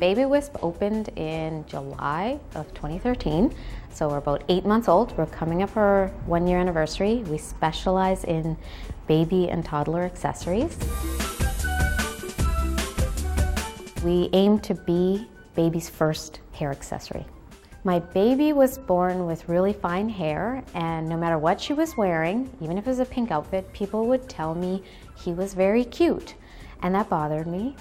Baby Wisp opened in July of 2013, so we're about 8 months old. We're coming up our 1-year anniversary. We specialize in baby and toddler accessories. We aim to be baby's first hair accessory. My baby was born with really fine hair, and no matter what she was wearing, even if it was a pink outfit, people would tell me he was very cute. And that bothered me.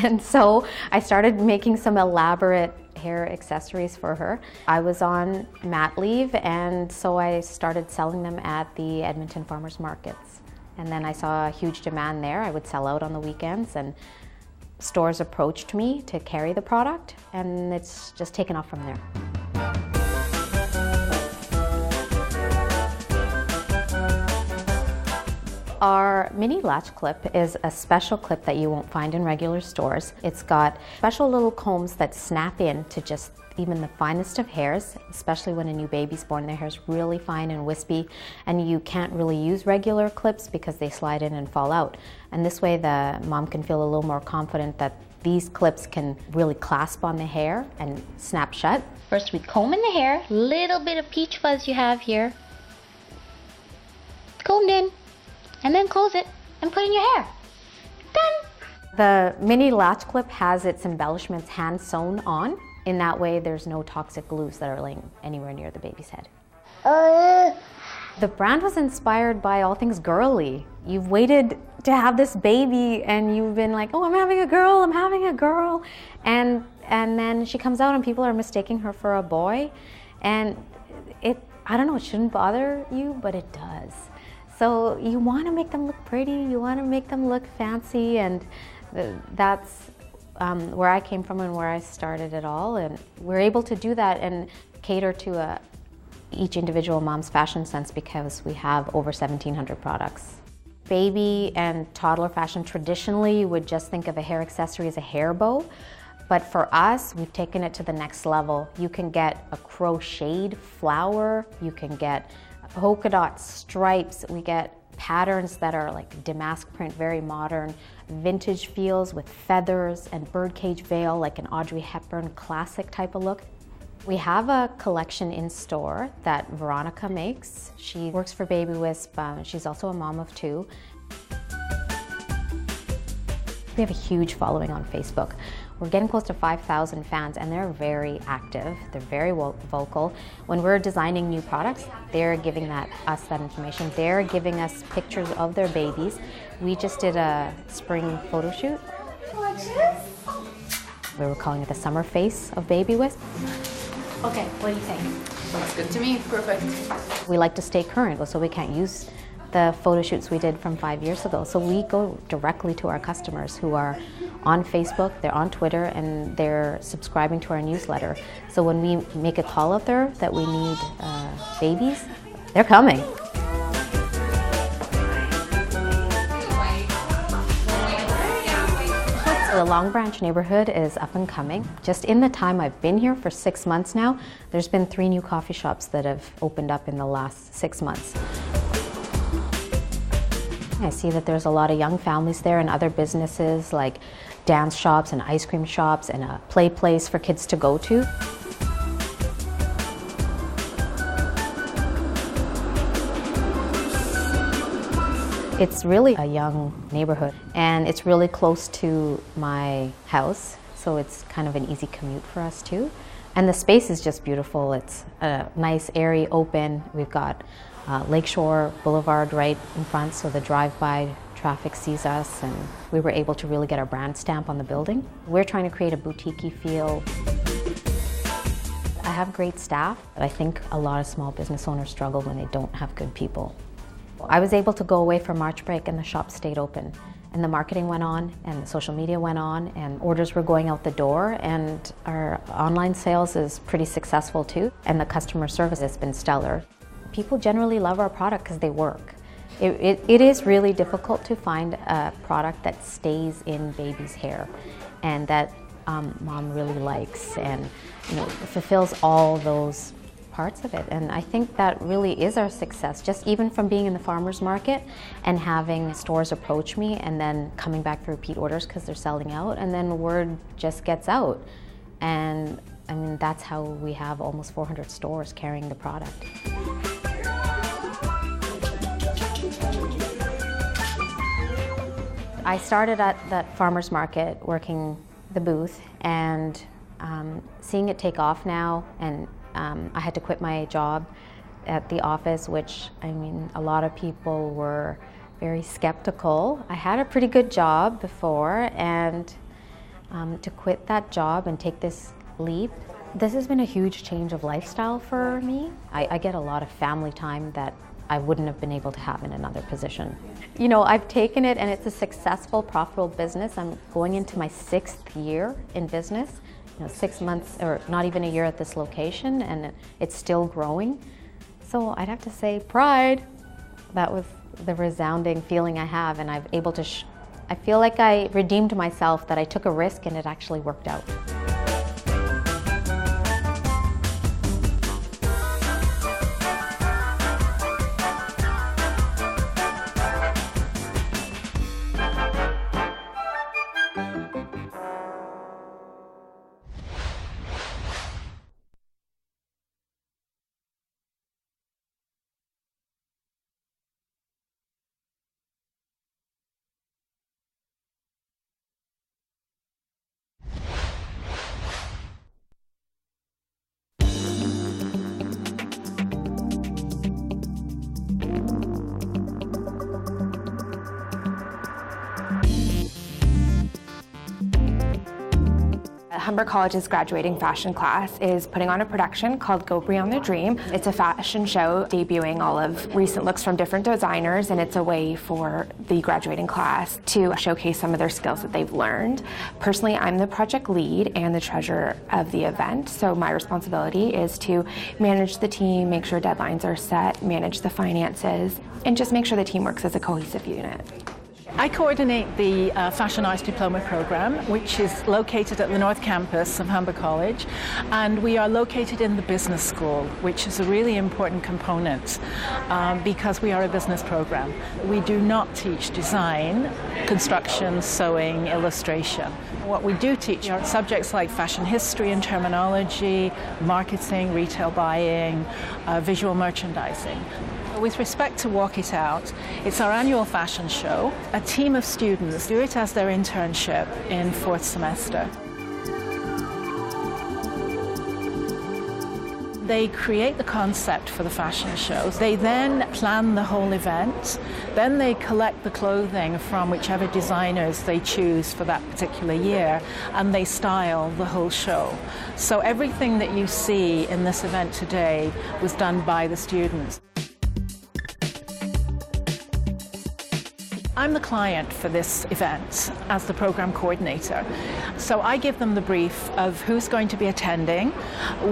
And so I started making some elaborate hair accessories for her. I was on mat leave, and so I started selling them at the Edmonton farmers markets. And then I saw a huge demand there. I would sell out on the weekends, and stores approached me to carry the product, and it's just taken off from there. Our mini latch clip is a special clip that you won't find in regular stores. It's got special little combs that snap in to just even the finest of hairs, especially when a new baby's born. Their hair's really fine and wispy, and you can't really use regular clips because they slide in and fall out. And this way the mom can feel a little more confident that these clips can really clasp on the hair and snap shut. First we comb in the hair, little bit of peach fuzz you have here, combed in, and then close it and put in your hair. Done! The mini latch clip has its embellishments hand sewn on. In that way, there's no toxic glues that are laying anywhere near the baby's head. The brand was inspired by all things girly. You've waited to have this baby and you've been like, oh, I'm having a girl, I'm having a girl. And then she comes out and people are mistaking her for a boy. And I don't know, it shouldn't bother you, but it does. So you want to make them look pretty, you want to make them look fancy, and that's where I came from and where I started it all. And we're able to do that and cater to each individual mom's fashion sense because we have over 1,700 products. Baby and toddler fashion, traditionally you would just think of a hair accessory as a hair bow. But for us, we've taken it to the next level. You can get a crocheted flower, you can get polka dot stripes, we get patterns that are like damask print, very modern, vintage feels with feathers and birdcage veil, like an Audrey Hepburn classic type of look. We have a collection in store that Veronica makes. She works for Baby Wisp. She's also a mom of 2. We have a huge following on Facebook. We're getting close to 5,000 fans, and they're very active. They're very vocal. When we're designing new products, they're giving us that information. They're giving us pictures of their babies. We just did a spring photo shoot. Gorgeous. We were calling it the summer face of Baby Wisp. Okay, what do you think? Looks good to me. Perfect. We like to stay current, so we can't use the photo shoots we did from 5 years ago. So we go directly to our customers who are on Facebook, they're on Twitter, and they're subscribing to our newsletter. So when we make a call out there that we need babies, they're coming. The Long Branch neighborhood is up and coming. Just in the time I've been here for 6 months now, there's been 3 new coffee shops that have opened up in the last 6 months. I see that there's a lot of young families there and other businesses like dance shops and ice cream shops and a play place for kids to go to. It's really a young neighborhood, and it's really close to my house, so it's kind of an easy commute for us too. And the space is just beautiful. It's a nice, airy, open. We've got Lakeshore Boulevard right in front, so the drive-by traffic sees us, and we were able to really get our brand stamp on the building. We're trying to create a boutique-y feel. I have great staff, but I think a lot of small business owners struggle when they don't have good people. I was able to go away for March break and the shop stayed open. And the marketing went on and the social media went on and orders were going out the door, and our online sales is pretty successful too. And the customer service has been stellar. People generally love our product because they work. It is really difficult to find a product that stays in baby's hair and that mom really likes and fulfills all those parts of it. And I think that really is our success, just even from being in the farmers market and having stores approach me and then coming back for repeat orders because they're selling out, and then word just gets out. And I mean, that's how we have almost 400 stores carrying the product. I started at that farmers market working the booth, and seeing it take off now, and I had to quit my job at the office, which, I mean, a lot of people were very skeptical. I had a pretty good job before, and to quit that job and take this leap, this has been a huge change of lifestyle for me. I get a lot of family time that I wouldn't have been able to have in another position. You know, I've taken it and it's a successful, profitable business. I'm going into my 6th year in business. You know, 6 months or not even a year at this location, and it's still growing. So I'd have to say pride. That was the resounding feeling I have, and I've able to, I feel like I redeemed myself, that I took a risk and it actually worked out. Humber College's graduating fashion class is putting on a production called Go Beyond the Dream. It's a fashion show debuting all of recent looks from different designers, and it's a way for the graduating class to showcase some of their skills that they've learned. Personally, I'm the project lead and the treasurer of the event, so my responsibility is to manage the team, make sure deadlines are set, manage the finances, and just make sure the team works as a cohesive unit. I coordinate the Fashion Arts Diploma program, which is located at the North Campus of Humber College, and we are located in the business school, which is a really important component because we are a business program. We do not teach design, construction, sewing, illustration. What we do teach are subjects like fashion history and terminology, marketing, retail buying, visual merchandising. With respect to Walk It Out, it's our annual fashion show. A team of students do it as their internship in 4th semester. They create the concept for the fashion shows. They then plan the whole event. Then they collect the clothing from whichever designers they choose for that particular year, and they style the whole show. So everything that you see in this event today was done by the students. I'm the client for this event as the program coordinator. So I give them the brief of who's going to be attending,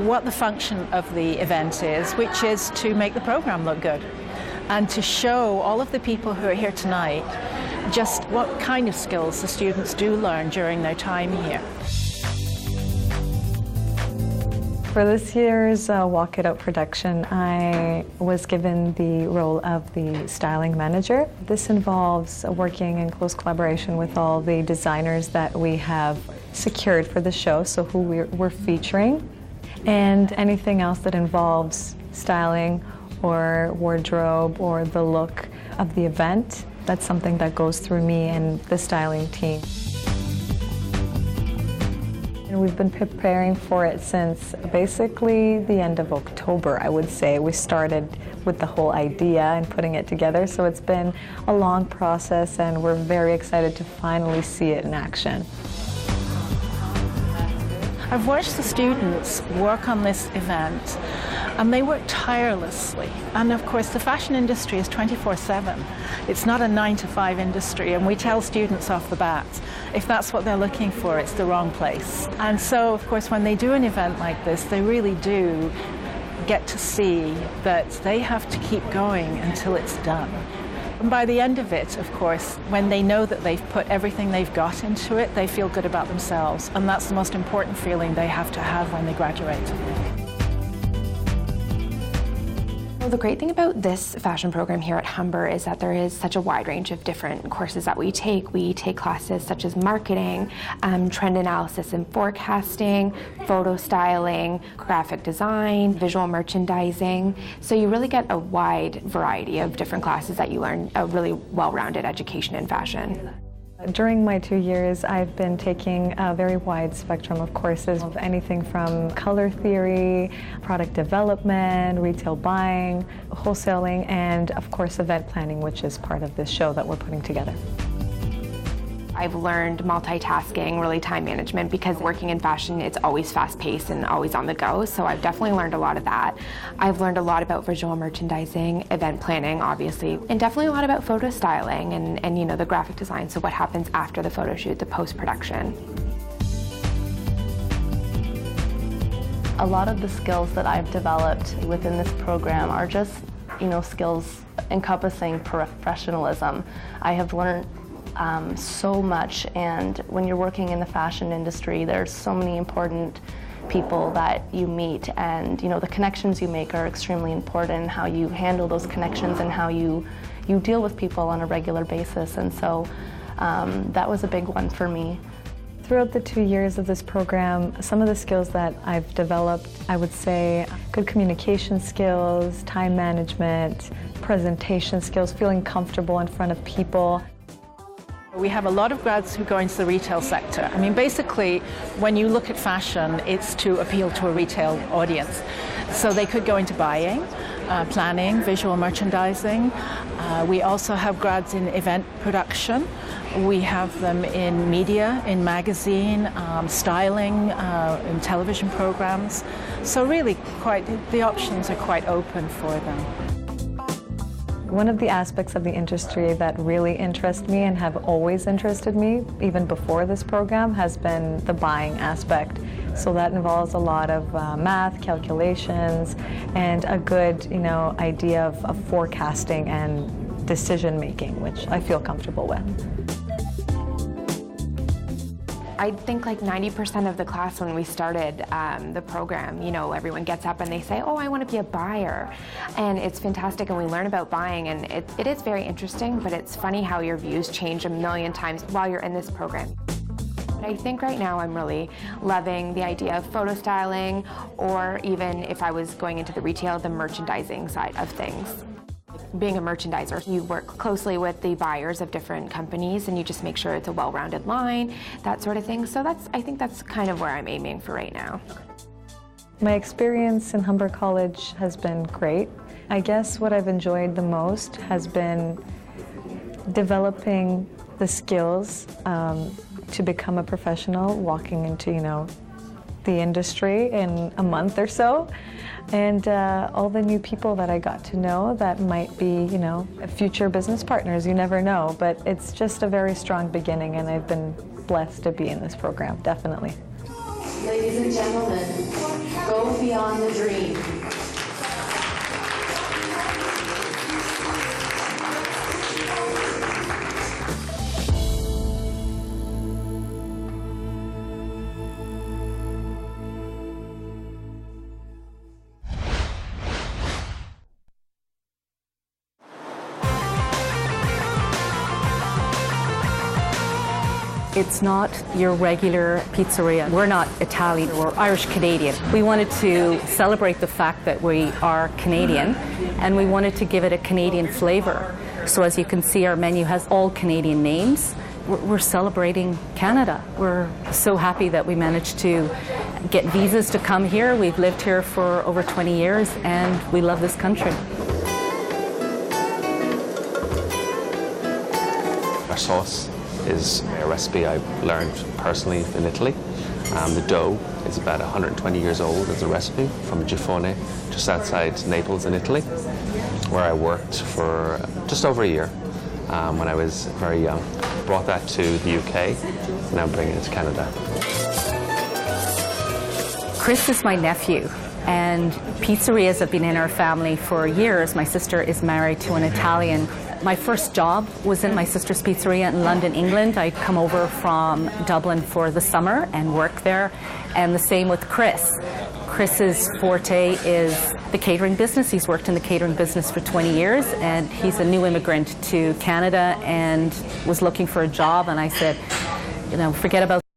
what the function of the event is, which is to make the program look good and to show all of the people who are here tonight just what kind of skills the students do learn during their time here. For this year's Walk It Out production, I was given the role of the styling manager. This involves working in close collaboration with all the designers that we have secured for the show, so who we're featuring, and anything else that involves styling or wardrobe or the look of the event. That's something that goes through me and the styling team. And we've been preparing for it since basically the end of October, I would say. We started with the whole idea and putting it together, so it's been a long process, and we're very excited to finally see it in action. I've watched the students work on this event, and they work tirelessly. And of course, the fashion industry is 24/7. It's not a 9-to-5 industry, and we tell students off the bat, if that's what they're looking for, it's the wrong place. And so, of course, when they do an event like this, they really do get to see that they have to keep going until it's done. And by the end of it, of course, when they know that they've put everything they've got into it, they feel good about themselves. And that's the most important feeling they have to have when they graduate. Well, the great thing about this fashion program here at Humber is that there is such a wide range of different courses that we take. We take classes such as marketing, trend analysis and forecasting, photo styling, graphic design, visual merchandising. So you really get a wide variety of different classes that you learn a really well-rounded education in fashion. During my 2 years, I've been taking a very wide spectrum of courses, of anything from color theory, product development, retail buying, wholesaling, and of course event planning, which is part of this show that we're putting together. I've learned multitasking, really time management, because working in fashion, it's always fast-paced and always on the go, so I've definitely learned a lot of that. I've learned a lot about visual merchandising, event planning, obviously, and definitely a lot about photo styling and you know, the graphic design, so what happens after the photo shoot, the post-production. A lot of the skills that I've developed within this program are just, you know, skills encompassing professionalism. I have learned so much, and when you're working in the fashion industry, there's so many important people that you meet, and you know, the connections you make are extremely important, how you handle those connections and how you deal with people on a regular basis, and so that was a big one for me. Throughout the 2 years of this program, some of the skills that I've developed, I would say good communication skills, time management, presentation skills, feeling comfortable in front of people. We have a lot of grads who go into the retail sector. I mean, basically, when you look at fashion, it's to appeal to a retail audience. So they could go into buying, planning, visual merchandising. We also have grads in event production. We have them in media, in magazine, styling, in television programs. So really, the options are quite open for them. One of the aspects of the industry that really interest me and have always interested me, even before this program, has been the buying aspect. So that involves a lot of math, calculations, and a good, you know, idea of forecasting and decision making, which I feel comfortable with. I think like 90% of the class when we started the program, you know, everyone gets up and they say, oh, I want to be a buyer. And it's fantastic, and we learn about buying, and it is very interesting, but it's funny how your views change a million times while you're in this program. I think right now I'm really loving the idea of photo styling, or even if I was going into the retail, the merchandising side of things. Being a merchandiser, you work closely with the buyers of different companies, and you just make sure it's a well-rounded line, that sort of thing. So I think that's kind of where I'm aiming for right now. My experience in Humber College has been great. I guess what I've enjoyed the most has been developing the skills to become a professional, walking into, you know, the industry in a month or so, and all the new people that I got to know that might be, you know, future business partners. You never know, but it's just a very strong beginning, and I've been blessed to be in this program, definitely. Ladies and gentlemen, go beyond the dream. It's not your regular pizzeria. We're not Italian, we're Irish Canadian. We wanted to celebrate the fact that we are Canadian, and we wanted to give it a Canadian flavor. So as you can see, our menu has all Canadian names. We're celebrating Canada. We're so happy that we managed to get visas to come here. We've lived here for over 20 years, and we love this country. Our sauce is a recipe I learned personally in Italy. The dough is about 120 years old as a recipe from Giffone, just outside Naples in Italy, where I worked for just over a year when I was very young. Brought that to the UK, and now I'm bringing it to Canada. Chris is my nephew, and pizzerias have been in our family for years. My sister is married to an Italian. My first job was in my sister's pizzeria in London, England. I'd come over from Dublin for the summer and work there, and the same with Chris. Chris's forte is the catering business. He's worked in the catering business for 20 years, and he's a new immigrant to Canada and was looking for a job, and I said, you know, forget about